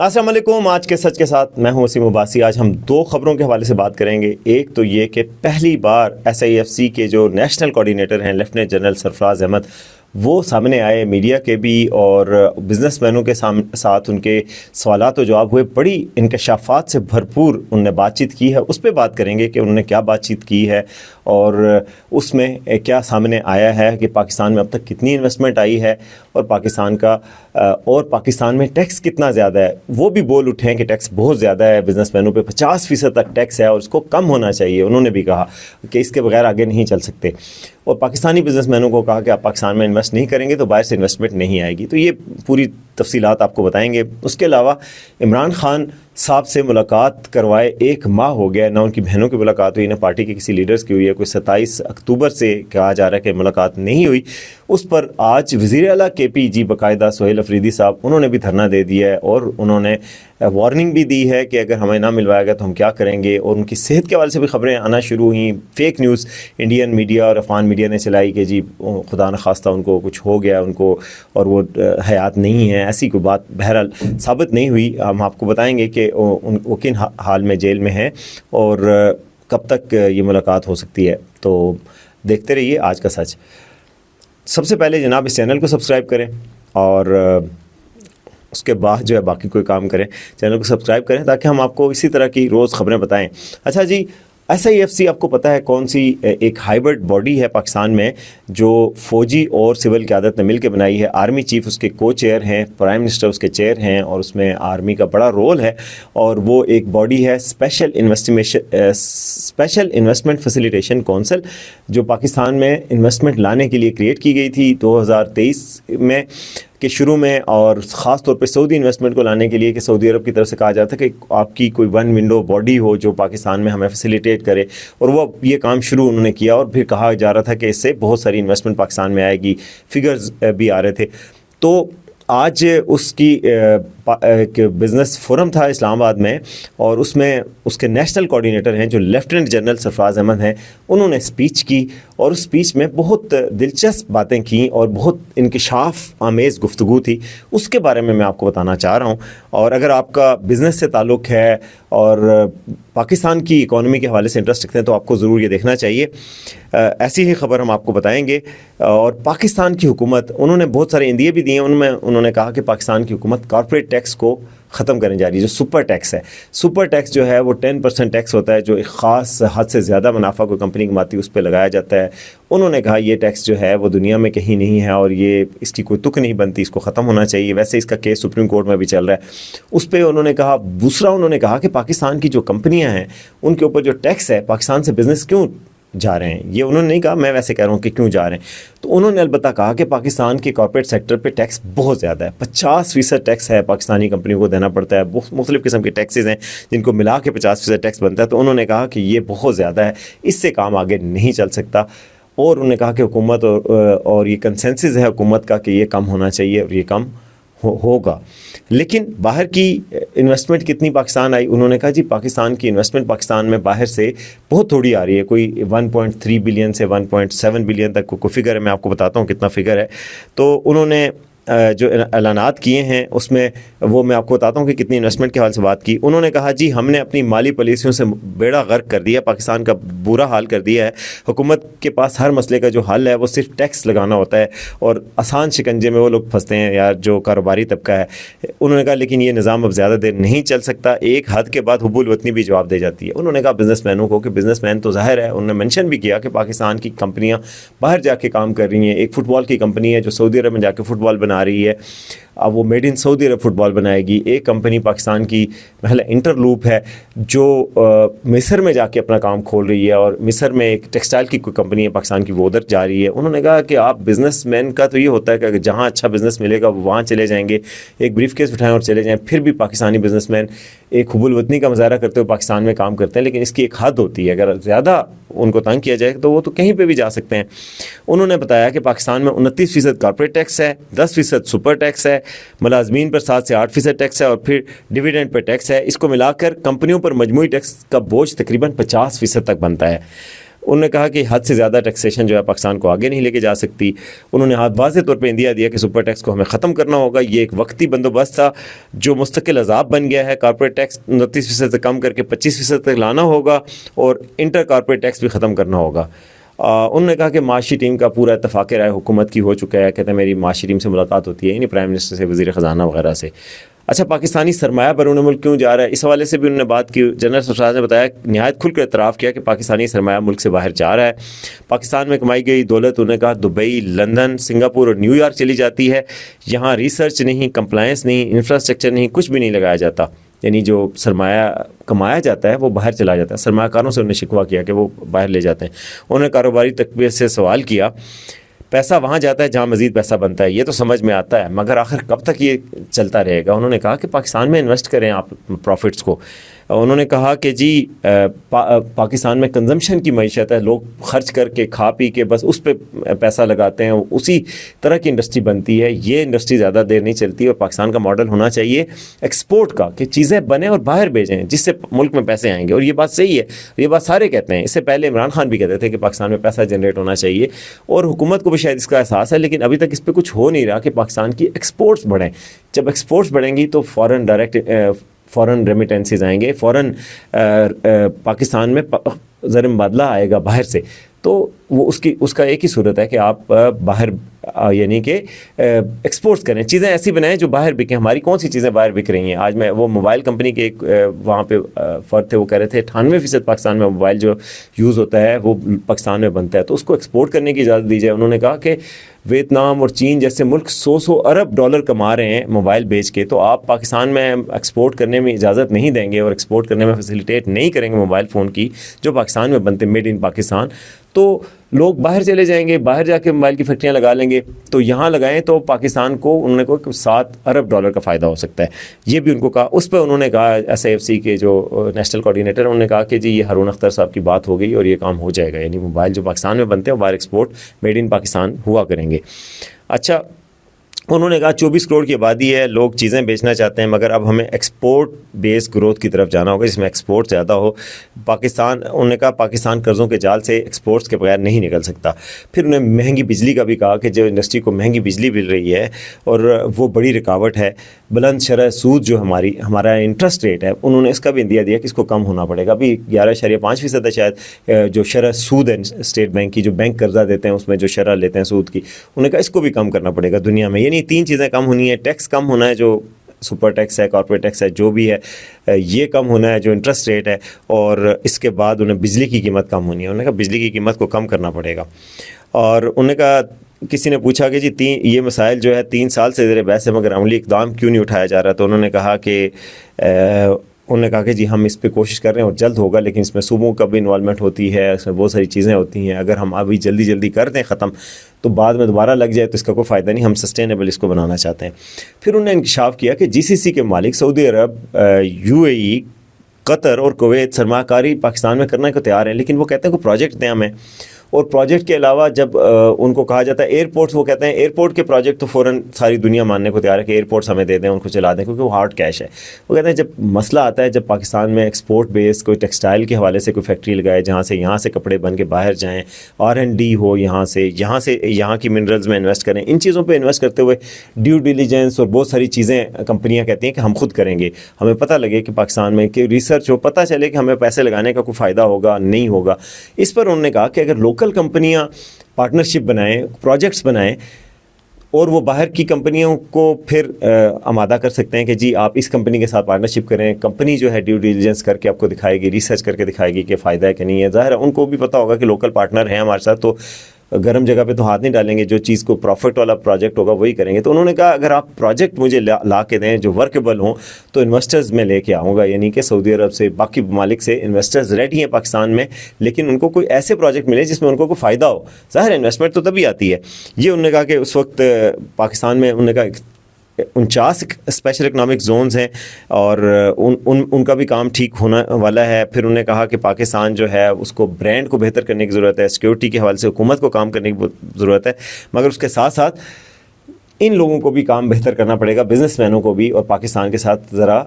السلام علیکم. آج کے سچ کے ساتھ میں ہوں وسیم عباسی. آج ہم دو خبروں کے حوالے سے بات کریں گے. ایک تو یہ کہ پہلی بار SIFC کے جو نیشنل کوارڈینیٹر ہیں لیفٹیننٹ جنرل سرفراز احمد وہ سامنے آئے میڈیا کے بھی اور بزنس مینوں کے ساتھ ان کے سوالات و جواب ہوئے. بڑی انکشافات سے بھرپور انہوں نے بات چیت کی ہے. اس پہ بات کریں گے کہ انہوں نے کیا بات چیت کی ہے اور اس میں کیا سامنے آیا ہے کہ پاکستان میں اب تک کتنی انویسٹمنٹ آئی ہے اور پاکستان میں ٹیکس کتنا زیادہ ہے. وہ بھی بول اٹھے ہیں کہ ٹیکس بہت زیادہ ہے, بزنس مینوں پہ 50% تک ٹیکس ہے اور اس کو کم ہونا چاہیے. انہوں نے بھی کہا کہ اس کے بغیر آگے نہیں چل سکتے اور پاکستانی بزنس مینوں کو کہا کہ آپ پاکستان میں انویسٹ نہیں کریں گے تو باہر سے انویسٹمنٹ نہیں آئے گی. تو یہ پوری تفصیلات آپ کو بتائیں گے. اس کے علاوہ عمران خان صاحب سے ملاقات کروائے 1 ماہ ہو گیا, نہ ان کی بہنوں کی ملاقات ہوئی نہ پارٹی کے کسی لیڈرز کی ہوئی ہے. کوئی 27 اکتوبر سے کہا جا رہا ہے کہ ملاقات نہیں ہوئی. اس پر آج وزیر اعلیٰ KPG باقاعدہ سہیل افریدی صاحب انہوں نے بھی دھرنا دے دیا ہے اور انہوں نے وارننگ بھی دی ہے کہ اگر ہمیں نہ ملوایا گیا تو ہم کیا کریں گے. اور ان کی صحت کے حوالے سے بھی خبریں آنا شروع ہوئیں. فیک نیوز انڈین میڈیا اور افغان میڈیا نے چلائی کہ جی خدا نخواستہ ان کو کچھ ہو گیا ان کو اور وہ حیات نہیں ہے. ایسی کوئی بات بہرحال ثابت نہیں ہوئی. ہم آپ کو بتائیں گے کہ وہ کن حال میں جیل میں ہیں اور کب تک یہ ملاقات ہو سکتی ہے. تو دیکھتے رہیے آج کا سچ. سب سے پہلے جناب اس چینل کو سبسکرائب کریں اور اس کے بعد جو ہے باقی کوئی کام کریں. چینل کو سبسکرائب کریں تاکہ ہم آپ کو اسی طرح کی روز خبریں بتائیں. اچھا جی, SIFC آپ کو پتہ ہے کون سی ایک ہائیبرڈ باڈی ہے پاکستان میں جو فوجی اور سول قیادت نے مل کے بنائی ہے. آرمی چیف اس کے کو چیئر ہیں, پرائم منسٹر اس کے چیئر ہیں اور اس میں آرمی کا بڑا رول ہے. اور وہ ایک باڈی ہے اسپیشل انویسٹمنٹ فیسیلیٹیشن کونسل جو پاکستان میں انویسٹمنٹ لانے کے لیے کریٹ کی گئی تھی 2023 میں کے شروع میں, اور خاص طور پہ سعودی انویسٹمنٹ کو لانے کے لیے کہ سعودی عرب کی طرف سے کہا جاتا ہے کہ آپ کی کوئی ون ونڈو باڈی ہو جو پاکستان میں ہمیں فیسیلیٹیٹ کرے. اور وہ یہ کام شروع انہوں نے کیا اور پھر کہا جا رہا تھا کہ اس سے بہت ساری انویسٹمنٹ پاکستان میں آئے گی. فگرز بھی آ رہے تھے. تو آج اس کی ایک بزنس فورم تھا اسلام آباد میں اور اس میں اس کے نیشنل کوارڈینیٹر ہیں جو لیفٹیننٹ جنرل سرفراز احمد ہیں. انہوں نے اسپیچ کی اور اس اسپیچ میں بہت دلچسپ باتیں کیں اور بہت انکشاف آمیز گفتگو تھی. اس کے بارے میں آپ کو بتانا چاہ رہا ہوں. اور اگر آپ کا بزنس سے تعلق ہے اور پاکستان کی اکانومی کے حوالے سے انٹرسٹ رکھتے ہیں تو آپ کو ضرور یہ دیکھنا چاہیے. ایسی ہی خبر ہم آپ کو بتائیں گے. اور پاکستان کی حکومت انہوں نے بہت سارے اندیے بھی دیے. ان میں انہوں نے کہا کہ پاکستان کی حکومت کارپوریٹ ٹیکس کو ختم کرنے جا رہی ہے. جو سپر ٹیکس ہے, سپر ٹیکس جو ہے وہ 10% ٹیکس ہوتا ہے جو ایک خاص حد سے زیادہ منافع کوئی کمپنی کماتی ہے اس پہ لگایا جاتا ہے. انہوں نے کہا یہ ٹیکس جو ہے وہ دنیا میں کہیں نہیں ہے اور یہ اس کی کوئی تک نہیں بنتی, اس کو ختم ہونا چاہیے. ویسے اس کا کیس سپریم کورٹ میں بھی چل رہا ہے. اس پہ انہوں نے کہا. دوسرا انہوں نے کہا کہ پاکستان کی جو کمپنیاں ہیں ان کے اوپر جو ٹیکس ہے, پاکستان سے بزنس کیوں جا رہے ہیں. یہ انہوں نے نہیں کہا, میں ویسے کہہ رہا ہوں کہ کیوں جا رہے ہیں. تو انہوں نے البتہ کہا کہ پاکستان کے کارپوریٹ سیکٹر پہ ٹیکس بہت زیادہ ہے. 50% ٹیکس ہے پاکستانی کمپنیوں کو دینا پڑتا ہے. مختلف قسم کے ٹیکسز ہیں جن کو ملا کے 50% ٹیکس بنتا ہے. تو انہوں نے کہا کہ یہ بہت زیادہ ہے, اس سے کام آگے نہیں چل سکتا. اور انہوں نے کہا کہ حکومت اور یہ کنسنسس ہے حکومت کا کہ یہ کم ہونا چاہیے اور یہ کم ہوگا. لیکن باہر کی انویسٹمنٹ کتنی پاکستان آئی. انہوں نے کہا جی پاکستان کی انویسٹمنٹ پاکستان میں باہر سے بہت تھوڑی آ رہی ہے. کوئی 1.3 بلین سے 1.7 بلین تک کوئی فگر ہے. میں آپ کو بتاتا ہوں کتنا فگر ہے. تو انہوں نے جو اعلانات کیے ہیں اس میں وہ میں آپ کو بتاتا ہوں کہ کتنی انویسٹمنٹ کے حوالے سے بات کی. انہوں نے کہا جی ہم نے اپنی مالی پالیسیوں سے بیڑا غرق کر دیا, پاکستان کا برا حال کر دیا ہے. حکومت کے پاس ہر مسئلے کا جو حل ہے وہ صرف ٹیکس لگانا ہوتا ہے اور آسان شکنجے میں وہ لوگ پھنستے ہیں یا جو کاروباری طبقہ ہے. انہوں نے کہا لیکن یہ نظام اب زیادہ دیر نہیں چل سکتا. ایک حد کے بعد حب الوطنی بھی جواب دے جاتی ہے. انہوں نے کہا بزنس مینوں کو کہ بزنس مین تو ظاہر ہے, انہوں نے مینشن بھی کیا کہ پاکستان کی کمپنیاں باہر جا کے کام کر رہی ہیں. ایک فٹ بال کی کمپنی ہے جو سعودی عرب میں جا کے فٹ بال بنا رہی ہے. اب وہ made in Saudi Arab fit بال بنائے گی. ایک کمپنی پاکستان کی محل انٹر لوپ ہے جو مصر میں جا کے اپنا کام کھول رہی ہے اور مصر میں ایک ٹیکسٹائل کی کوئی کمپنی ہے پاکستان کی, وہ ادھر جا رہی ہے. انہوں نے کہا کہ آپ بزنس مین کا تو یہ ہوتا ہے کہ جہاں اچھا بزنس ملے گا وہ وہاں چلے جائیں گے, ایک بریف کیس اٹھائیں اور چلے جائیں. پھر بھی پاکستانی بزنس مین ایک حب الوطنی کا مظاہرہ کرتے ہوئے پاکستان میں کام کرتے ہیں, لیکن اس کی ایک حد ہوتی ہے. اگر زیادہ ان کو تنگ کیا جائے تو وہ تو کہیں پہ بھی جا سکتے ہیں. انہوں نے بتایا کہ پاکستان میں 29% کارپوریٹ ٹیکس ہے, 10% سپر ٹیکس ہے, ملازمین پر 7 سے 8% ٹیکس ہے اور پھر ڈویڈنڈ پر ٹیکس ہے. اس کو ملا کر کمپنیوں پر مجموعی ٹیکس کا بوجھ تقریباً 50% تک بنتا ہے. انہوں نے کہا کہ حد سے زیادہ ٹیکسیشن جو ہے پاکستان کو آگے نہیں لے کے جا سکتی. انہوں نے واضح طور پہ اندیا دیا کہ سپر ٹیکس کو ہمیں ختم کرنا ہوگا, یہ ایک وقتی بندوبست تھا جو مستقل عذاب بن گیا ہے. کارپوریٹ ٹیکس 29% سے کم کر کے 25% تک لانا ہوگا اور انٹر کارپوریٹ ٹیکس بھی ختم کرنا ہوگا. انہوں نے کہا کہ معاشی ٹیم کا پورا اتفاق رائے حکومت کی ہو چکا ہے. کہتے ہیں میری معاشی ٹیم سے ملاقات ہوتی ہے, یعنی پرائم منسٹر سے, وزیر خزانہ وغیرہ سے. اچھا, پاکستانی سرمایہ بیرون ملک کیوں جا رہا ہے, اس حوالے سے بھی انہوں نے بات کی. جنرل سرفراز نے بتایا, نہایت کھل کر اعتراف کیا کہ پاکستانی سرمایہ ملک سے باہر جا رہا ہے. پاکستان میں کمائی گئی دولت, انہوں نے کہا, دبئی, لندن, سنگاپور اور نیو یارک چلی جاتی ہے. یہاں ریسرچ نہیں, کمپلائنس نہیں, انفراسٹرکچر نہیں, کچھ بھی نہیں لگایا جاتا. یعنی جو سرمایہ کمایا جاتا ہے وہ باہر چلا جاتا ہے. سرمایہ کاروں سے انہوں نے شکوہ کیا کہ وہ باہر لے جاتے ہیں. انہوں نے کاروباری تقویت سے سوال کیا, پیسہ وہاں جاتا ہے جہاں مزید پیسہ بنتا ہے, یہ تو سمجھ میں آتا ہے, مگر آخر کب تک یہ چلتا رہے گا. انہوں نے کہا کہ پاکستان میں انویسٹ کریں آپ پروفٹس کو. انہوں نے کہا کہ جی پاکستان میں کنزمپشن کی معیشت ہے, لوگ خرچ کر کے کھا پی کے بس اس پہ پیسہ لگاتے ہیں, اسی طرح کی انڈسٹری بنتی ہے. یہ انڈسٹری زیادہ دیر نہیں چلتی, اور پاکستان کا ماڈل ہونا چاہیے ایکسپورٹ کا, کہ چیزیں بنیں اور باہر بھیجیں جس سے ملک میں پیسے آئیں گے. اور یہ بات صحیح ہے, یہ بات سارے کہتے ہیں. اس سے پہلے عمران خان بھی کہتے تھے کہ پاکستان میں پیسہ جنریٹ ہونا چاہیے, اور حکومت کو بھی شاید اس کا احساس ہے, لیکن ابھی تک اس پہ کچھ ہو نہیں رہا کہ پاکستان کی ایکسپورٹس بڑھیں. جب ایکسپورٹس بڑھیں گی تو فورن ریمیٹنسز آئیں گے, فورن پاکستان میں زر مبادلہ آئے گا باہر سے. تو وہ اس کا ایک ہی صورت ہے کہ آپ باہر یعنی کہ ایکسپورٹس کریں, چیزیں ایسی بنائیں جو باہر بکیں. ہماری کون سی چیزیں باہر بک رہی ہیں آج؟ میں وہ موبائل کمپنی کے ایک وہاں پہ فرد تھے, وہ کہہ رہے تھے 98% پاکستان میں موبائل جو یوز ہوتا ہے وہ پاکستان میں بنتا ہے, تو اس کو ایکسپورٹ کرنے کی اجازت دی جائے. انہوں نے کہا کہ ویتنام اور چین جیسے ملک 100 ارب ڈالر کما رہے ہیں موبائل بیچ کے, تو آپ پاکستان میں ایکسپورٹ کرنے میں اجازت نہیں دیں گے اور ایکسپورٹ کرنے میں فیسیلیٹیٹ نہیں کریں گے موبائل فون کی جو پاکستان میں بنتے, میڈ ان پاکستان. تو لوگ باہر چلے جائیں گے, باہر جا کے موبائل کی فیکٹریاں لگا لیں گے. تو یہاں لگائیں تو پاکستان کو انہوں نے کہا کہ 7 ارب ڈالر کا فائدہ ہو سکتا ہے. یہ بھی ان کو کہا. اس پہ انہوں نے کہا SIFC کے جو نیشنل کوآرڈینیٹر, انہوں نے کہا کہ جی یہ ہارون اختر صاحب کی بات ہو گئی اور یہ کام ہو جائے گا, یعنی موبائل جو پاکستان میں بنتے ہیں وہ باہر ایکسپورٹ میڈ ان پاکستان ہوا کریں گے. اچھا, انہوں نے کہا 24 کروڑ کی آبادی ہے, لوگ چیزیں بیچنا چاہتے ہیں, مگر اب ہمیں ایکسپورٹ بیس گروتھ کی طرف جانا ہوگا جس میں ایکسپورٹ زیادہ ہو. انہوں نے کہا پاکستان قرضوں کے جال سے ایکسپورٹس کے بغیر نہیں نکل سکتا. پھر انہیں مہنگی بجلی کا بھی کہا کہ جو انڈسٹری کو مہنگی بجلی مل رہی ہے اور وہ بڑی رکاوٹ ہے. بلند شرح سود جو ہمارا انٹرسٹ ریٹ ہے, انہوں نے اس کا بھی اندیا دیا کہ اس کو کم ہونا پڑے گا. ابھی 11.5% ہے شاید جو شرح سود ہے اسٹیٹ بینک کی, جو بینک قرضہ دیتے ہیں اس میں جو شرح لیتے ہیں سود کی, انہوں نے کہا اس کو بھی کم کرنا پڑے گا دنیا میں. یعنی 3 چیزیں کم ہونی ہیں. ٹیکس کم ہونا ہے, جو سپر ٹیکس ہے, کارپوریٹ ٹیکس ہے, جو بھی ہے یہ کم ہونا ہے, جو انٹرسٹ ریٹ ہے, اور اس کے بعد انہیں بجلی کی قیمت کم ہونی ہے. انہوں نے کہا بجلی کی قیمت کو کم کرنا پڑے گا. اور انہوں نے کہا, کسی نے پوچھا کہ جی یہ مسائل جو ہے 3 سال سے زیر بحث ہے مگر عملی اقدام کیوں نہیں اٹھایا جا رہا, تو انہوں نے کہا کہ جی ہم اس پہ کوشش کر رہے ہیں اور جلد ہوگا, لیکن اس میں صوبوں کا بھی انوالومنٹ ہوتی ہے, اس میں بہت ساری چیزیں ہوتی ہیں. اگر ہم ابھی جلدی کر دیں ختم تو بعد میں دوبارہ لگ جائے تو اس کا کوئی فائدہ نہیں. ہم سسٹینیبل اس کو بنانا چاہتے ہیں. پھر انہوں نے انکشاف کیا کہ GCC کے مالک سعودی عرب, UAE, قطر اور کویت سرمایہ کاری پاکستان میں کرنے کو تیار ہیں, لیکن وہ کہتے ہیں کہ پروجیکٹ دیں ہمیں. اور پروجیکٹ کے علاوہ جب ان کو کہا جاتا ہے ایئرپورٹس, وہ کہتے ہیں ایئرپورٹ کے پروجیکٹ تو فوراً ساری دنیا ماننے کو تیار ہے کہ ایئرپورٹس ہمیں دے دیں, ان کو چلا دیں, کیونکہ وہ ہارڈ کیش ہے. وہ کہتے ہیں جب مسئلہ آتا ہے, جب پاکستان میں ایکسپورٹ بیس کوئی ٹیکسٹائل کے حوالے سے کوئی فیکٹری لگائے یہاں سے کپڑے بن کے باہر جائیں, R&D ہو, یہاں کی منرلز میں انویسٹ کریں, ان چیزوں پہ انویسٹ کرتے ہوئے ڈیو ڈیلیجنس اور بہت ساری چیزیں کمپنیاں کہتی ہیں کہ ہم خود کریں گے. ہمیں پتہ لگے کہ پاکستان میں کہ ریسرچ ہو, پتہ چلے کہ ہمیں پیسے لگانے کا کوئی فائدہ ہوگا نہیں ہوگا. اس پر انہوں نے کہا کہ اگر لوکل کمپنیاں پارٹنرشپ بنائیں, پروجیکٹس بنائیں, اور وہ باہر کی کمپنیوں کو پھر آمادہ کر سکتے ہیں کہ جی آپ اس کمپنی کے ساتھ پارٹنرشپ کریں. کمپنی جو ہے ڈیو ڈیلیجنس کر کے آپ کو دکھائے گی, ریسرچ کر کے دکھائے گی کہ فائدہ ہے کہ نہیں ہے. ظاہر ہے ان کو بھی پتہ ہوگا کہ لوکل پارٹنر ہیں ہمارے ساتھ, تو گرم جگہ پہ تو ہاتھ نہیں ڈالیں گے, جو چیز کو پروفٹ والا پروجیکٹ ہوگا وہی کریں گے. تو انہوں نے کہا اگر آپ پروجیکٹ مجھے لا کے دیں جو ورکیبل ہوں تو انویسٹرز میں لے کے آؤں گا, یعنی کہ سعودی عرب سے, باقی ممالک سے انویسٹرز ریڈی ہیں پاکستان میں, لیکن ان کو کوئی ایسے پروجیکٹ ملے جس میں ان کو کوئی فائدہ ہو. ظاہر ہے انویسٹمنٹ تو تبھی آتی ہے. یہ انہوں نے کہا کہ اس وقت پاکستان میں انہوں نے کہا 49 اسپیشل اکنامک زونز ہیں اور ان کا بھی کام ٹھیک ہونا والا ہے. پھر انہوں نے کہا کہ پاکستان جو ہے اس کو برانڈ کو بہتر کرنے کی ضرورت ہے, سیکیورٹی کے حوالے سے حکومت کو کام کرنے کی ضرورت ہے, مگر اس کے ساتھ ساتھ ان لوگوں کو بھی کام بہتر کرنا پڑے گا, بزنس مینوں کو بھی, اور پاکستان کے ساتھ ذرا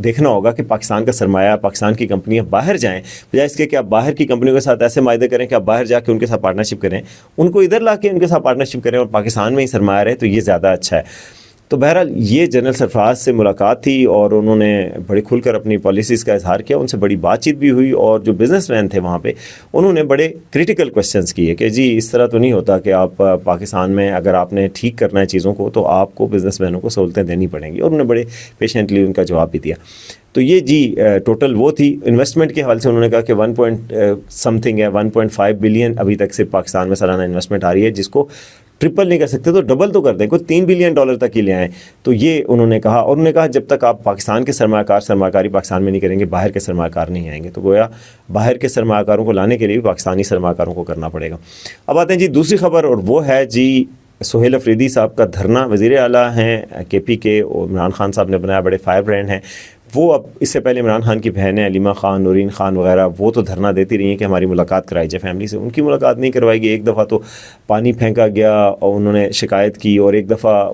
دیکھنا ہوگا کہ پاکستان کا سرمایہ, پاکستان کی کمپنیاں باہر جائیں, بجائے اس کے کہ آپ باہر کی کمپنیوں کے ساتھ ایسے معاہدے کریں کہ آپ باہر جا کے ان کے ساتھ پارٹنرشپ کریں, ان کو ادھر لا کے ان کے ساتھ پارٹنرشپ کریں اور پاکستان میں ہی سرمایہ رہے, تو یہ زیادہ اچھا ہے. تو بہرحال یہ جنرل سرفراز سے ملاقات تھی اور انہوں نے بڑے کھل کر اپنی پالیسیز کا اظہار کیا, ان سے بڑی بات چیت بھی ہوئی, اور جو بزنس مین تھے وہاں پہ انہوں نے بڑے کریٹیکل کویسچنز کیے کہ جی اس طرح تو نہیں ہوتا کہ آپ پاکستان میں اگر آپ نے ٹھیک کرنا ہے چیزوں کو تو آپ کو بزنس مینوں کو سہولتیں دینی پڑیں گی, اور انہوں نے بڑے پیشنٹلی ان کا جواب بھی دیا. تو یہ جی ٹوٹل وہ تھی. انویسٹمنٹ کے حوالے سے انہوں نے کہا کہ 1.5 بلین ابھی تک صرف پاکستان میں سالانہ انویسٹمنٹ آ رہی ہے, جس کو ٹرپل نہیں کر سکتے تو ڈبل تو کر دیں, کوئی $3 بلین تک ہی لے آئیں. تو یہ انہوں نے کہا, اور انہوں نے کہا جب تک آپ پاکستان کے سرمایہ کاری پاکستان میں نہیں کریں گے, باہر کے سرمایہ کار نہیں آئیں گے. تو گویا باہر کے سرمایہ کاروں کو لانے کے لیے بھی پاکستانی سرمایہ کاروں کو کرنا پڑے گا. اب آتے ہیں جی دوسری خبر, اور وہ ہے جی سہیل افریدی صاحب کا دھرنا. وزیر اعلیٰ ہیں KP کے, اور عمران خان صاحب نے بنایا, بڑے فائر برینڈ ہیں وہ. اب اس سے پہلے عمران خان کی بہنیں علیمہ خان, نورین خان وغیرہ, وہ تو دھرنا دیتی رہی ہیں کہ ہماری ملاقات کرائی جائے فیملی سے. ان کی ملاقات نہیں کروائی گئی. ایک دفعہ تو پانی پھینکا گیا اور انہوں نے شکایت کی, اور ایک دفعہ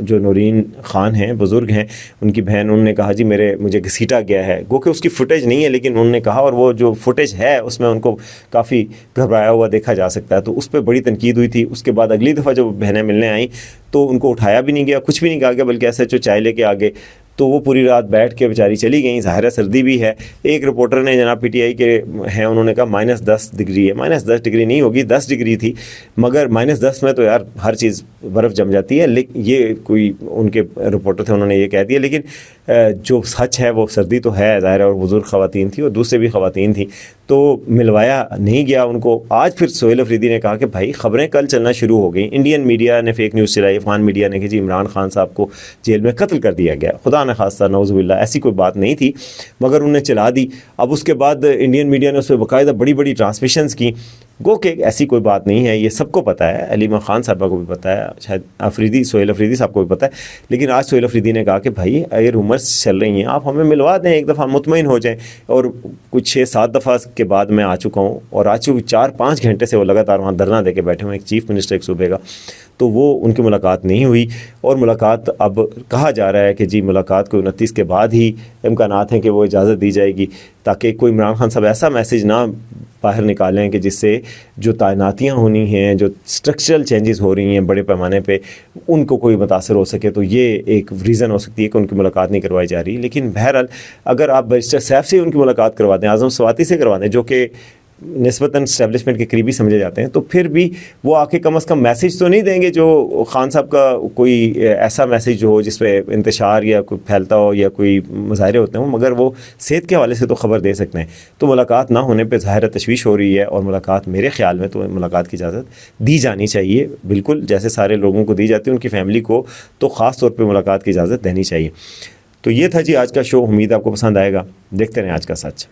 جو نورین خان ہیں, بزرگ ہیں, ان کی بہن, انہوں نے کہا جی مجھے گھسیٹا گیا ہے. گو کہ اس کی فوٹیج نہیں ہے, لیکن انہوں نے کہا, اور وہ جو فوٹیج ہے اس میں ان کو کافی گھبرایا ہوا دیکھا جا سکتا ہے. تو اس پہ بڑی تنقید ہوئی تھی. اس کے بعد اگلی دفعہ جب بہنیں ملنے آئیں تو ان کو اٹھایا بھی نہیں گیا, کچھ بھی نہیں کہا گیا, بلکہ ایسے چائے لے کے آگے. تو وہ پوری رات بیٹھ کے بیچاری چلی گئیں. ظاہر ہے سردی بھی ہے. ایک رپورٹر نے, جناب PTI کے ہیں, انہوں نے کہا -10 ڈگری ہے. -10 ڈگری نہیں ہوگی, 10 ڈگری تھی, مگر -10 میں تو یار ہر چیز برف جم جاتی ہے. لیکن یہ کوئی ان کے رپورٹر تھے, انہوں نے یہ کہہ دیا, لیکن جو سچ ہے وہ سردی تو ہے ظاہر ہے, اور بزرگ خواتین تھی اور دوسرے بھی خواتین تھیں, تو ملوایا نہیں گیا ان کو. آج پھر سہیل افریدی نے کہا کہ بھائی خبریں کل چلنا شروع ہو گئیں, انڈین میڈیا نے فیک نیوز چلائی, افغان میڈیا نے کہ جی عمران خان صاحب کو جیل میں قتل کر دیا گیا. خدا نہ خواستہ, نعوذ باللہ, ایسی کوئی بات نہیں تھی, مگر انہوں نے چلا دی. اب اس کے بعد انڈین میڈیا نے اس پہ باقاعدہ بڑی بڑی ٹرانسمیشنز کی. گو کہ ایسی کوئی بات نہیں ہے, یہ سب کو پتہ ہے, علیمہ خان صاحبہ کو بھی پتہ ہے, شاید سہیل افریدی صاحب کو بھی پتہ ہے. لیکن آج سہیل افریدی نے کہا کہ بھائی یہ رومرز چل رہی ہیں, آپ ہمیں ملوا دیں, ایک دفعہ مطمئن ہو جائیں. اور کچھ 6-7 دفعہ کے بعد میں آ چکا ہوں, اور آج 4-5 گھنٹے سے وہ لگاتار وہاں دھرنا دے کے بیٹھے ہوئے, ایک چیف منسٹر ایک صوبے کا. تو وہ ان کی ملاقات نہیں ہوئی, اور ملاقات اب کہا جا رہا ہے کہ جی ملاقات کو 29 کے بعد ہی امکانات ہیں کہ وہ اجازت دی جائے گی, تاکہ کوئی عمران خان صاحب ایسا میسیج نہ باہر نکالیں کہ جس سے جو تعیناتیاں ہونی ہیں, جو اسٹرکچرل چینجز ہو رہی ہیں بڑے پیمانے پہ, ان کو کوئی متاثر ہو سکے. تو یہ ایک ریزن ہو سکتی ہے کہ ان کی ملاقات نہیں کروائی جا رہی. لیکن بہرحال اگر آپ بیرسٹر سیف سے ان کی ملاقات کروا دیں, اعظم سواتی سے کروا دیں, جو کہ نسبتاً اسٹیبلشمنٹ کے قریبی سمجھے جاتے ہیں, تو پھر بھی وہ آ کے کم از کم میسیج تو نہیں دیں گے جو خان صاحب کا کوئی ایسا میسیج ہو جس پہ انتشار یا کوئی پھیلتا ہو یا کوئی مظاہرے ہوتے ہوں, مگر وہ صحت کے حوالے سے تو خبر دے سکتے ہیں. تو ملاقات نہ ہونے پہ ظاہر تشویش ہو رہی ہے, اور ملاقات میرے خیال میں تو ملاقات کی اجازت دی جانی چاہیے, بالکل جیسے سارے لوگوں کو دی جاتی ہے, ان کی فیملی کو تو خاص طور پہ ملاقات کی اجازت دینی چاہیے. تو یہ تھا جی آج کا شو, امید آپ کو پسند آئے گا. دیکھتے رہیں آج کا سچ.